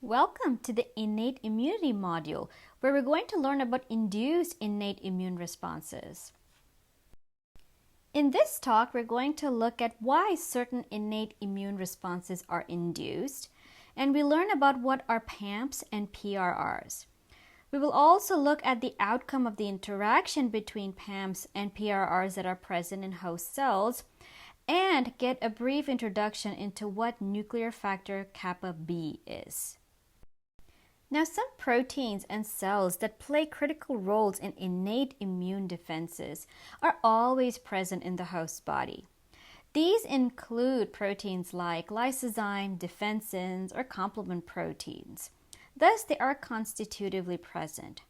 Welcome to the Innate Immunity module, where we're going to learn about induced innate immune responses. In this talk, we're going to look at why certain innate immune responses are induced, and we learn about what are PAMPs and PRRs. We will also look at the outcome of the interaction between PAMPs and PRRs that are present in host cells, and get a brief introduction into what nuclear factor kappa B is. Now, some proteins and cells that play critical roles in innate immune defenses are always present in the host body. These include proteins like lysozyme, defensins, or complement proteins. Thus, they are constitutively present.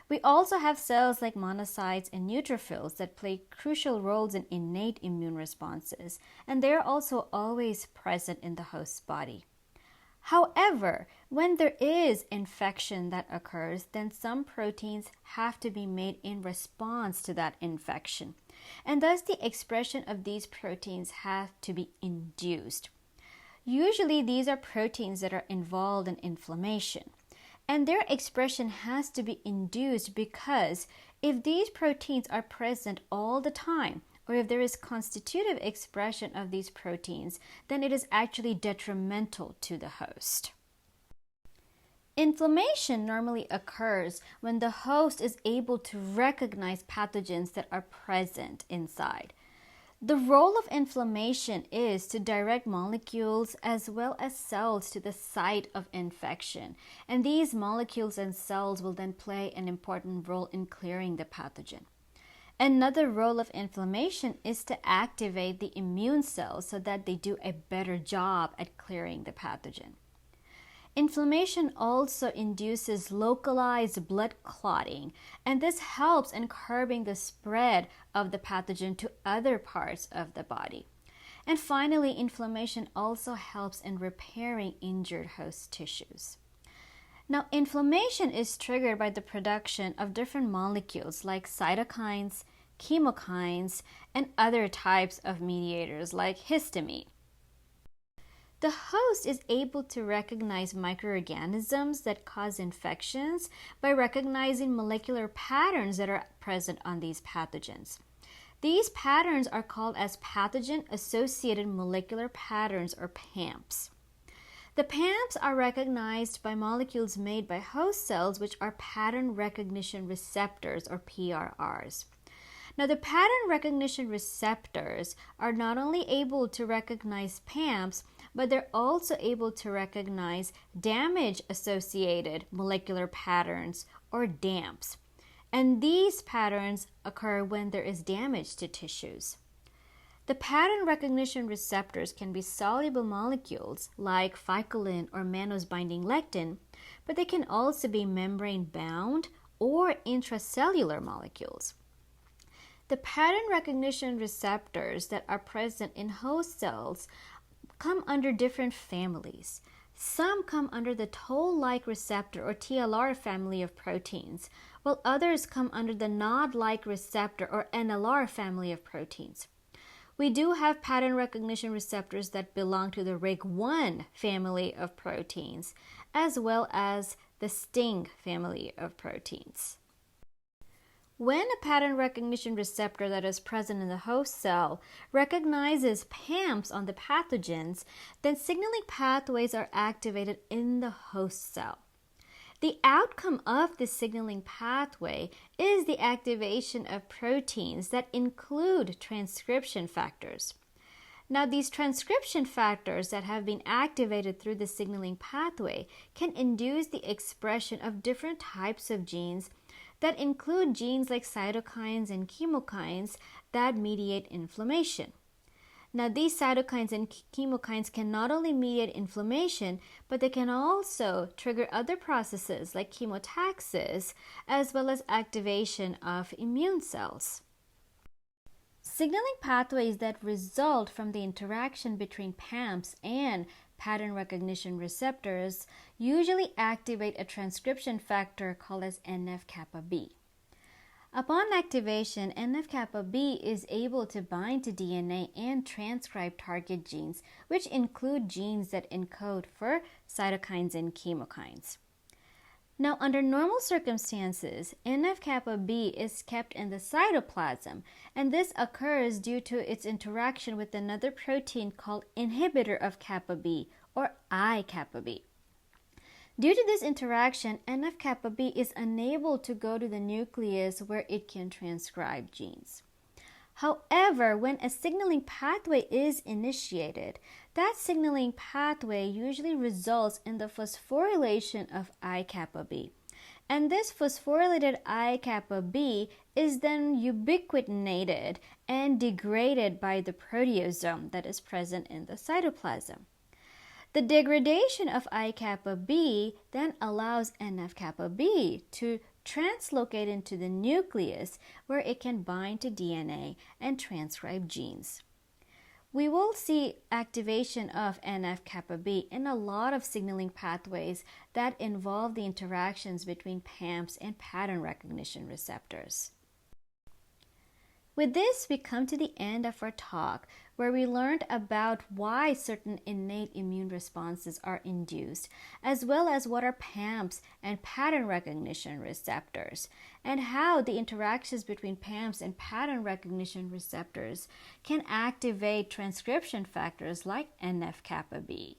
We also have cells like monocytes and neutrophils that play crucial roles in innate immune responses, and they are also always present in the host body. However, when there is infection that occurs, then some proteins have to be made in response to that infection, and thus the expression of these proteins have to be induced. Usually, these are proteins that are involved in inflammation, and their expression has to be induced because if these proteins are present all the time, or if there is constitutive expression of these proteins, then it is actually detrimental to the host. Inflammation normally occurs when the host is able to recognize pathogens that are present inside. The role of inflammation is to direct molecules as well as cells to the site of infection, and these molecules and cells will then play an important role in clearing the pathogen. Another role of inflammation is to activate the immune cells so that they do a better job at clearing the pathogen. Inflammation also induces localized blood clotting, and this helps in curbing the spread of the pathogen to other parts of the body. And finally, inflammation also helps in repairing injured host tissues. Now, inflammation is triggered by the production of different molecules like cytokines, chemokines, and other types of mediators like histamine. The host is able to recognize microorganisms that cause infections by recognizing molecular patterns that are present on these pathogens. These patterns are called as pathogen-associated molecular patterns, or PAMPs. The PAMPs are recognized by molecules made by host cells, which are pattern recognition receptors, or PRRs. Now, the pattern recognition receptors are not only able to recognize PAMPs, but they're also able to recognize damage-associated molecular patterns, or DAMPs. And these patterns occur when there is damage to tissues. The pattern recognition receptors can be soluble molecules like ficolin or mannose-binding lectin, but they can also be membrane-bound or intracellular molecules. The pattern recognition receptors that are present in host cells come under different families. Some come under the toll-like receptor, or TLR, family of proteins, while others come under the NOD-like receptor, or NLR, family of proteins. We do have pattern recognition receptors that belong to the RIG1 family of proteins, as well as the STING family of proteins. When a pattern recognition receptor that is present in the host cell recognizes PAMPs on the pathogens, then signaling pathways are activated in the host cell. The outcome of this signaling pathway is the activation of proteins that include transcription factors. Now, these transcription factors that have been activated through the signaling pathway can induce the expression of different types of genes that include genes like cytokines and chemokines that mediate inflammation. Now, these cytokines and chemokines can not only mediate inflammation, but they can also trigger other processes like chemotaxis, as well as activation of immune cells. Signaling pathways that result from the interaction between PAMPs and pattern recognition receptors usually activate a transcription factor called as NF-kappa B. Upon activation, NF-kappa B is able to bind to DNA and transcribe target genes, which include genes that encode for cytokines and chemokines. Now, under normal circumstances, NF-kappa B is kept in the cytoplasm, and this occurs due to its interaction with another protein called inhibitor of kappa B, or I-kappa B. Due to this interaction, NF-kappa B is unable to go to the nucleus where it can transcribe genes. However, when a signaling pathway is initiated, that signaling pathway usually results in the phosphorylation of I-kappa B. And this phosphorylated I-kappa B is then ubiquitinated and degraded by the proteasome that is present in the cytoplasm. The degradation of I-kappa B then allows NF-kappa B to translocate into the nucleus where it can bind to DNA and transcribe genes. We will see activation of NF-kappa B in a lot of signaling pathways that involve the interactions between PAMPs and pattern recognition receptors. With this, we come to the end of our talk, where we learned about why certain innate immune responses are induced, as well as what are PAMPs and pattern recognition receptors, and how the interactions between PAMPs and pattern recognition receptors can activate transcription factors like NF-kappa B.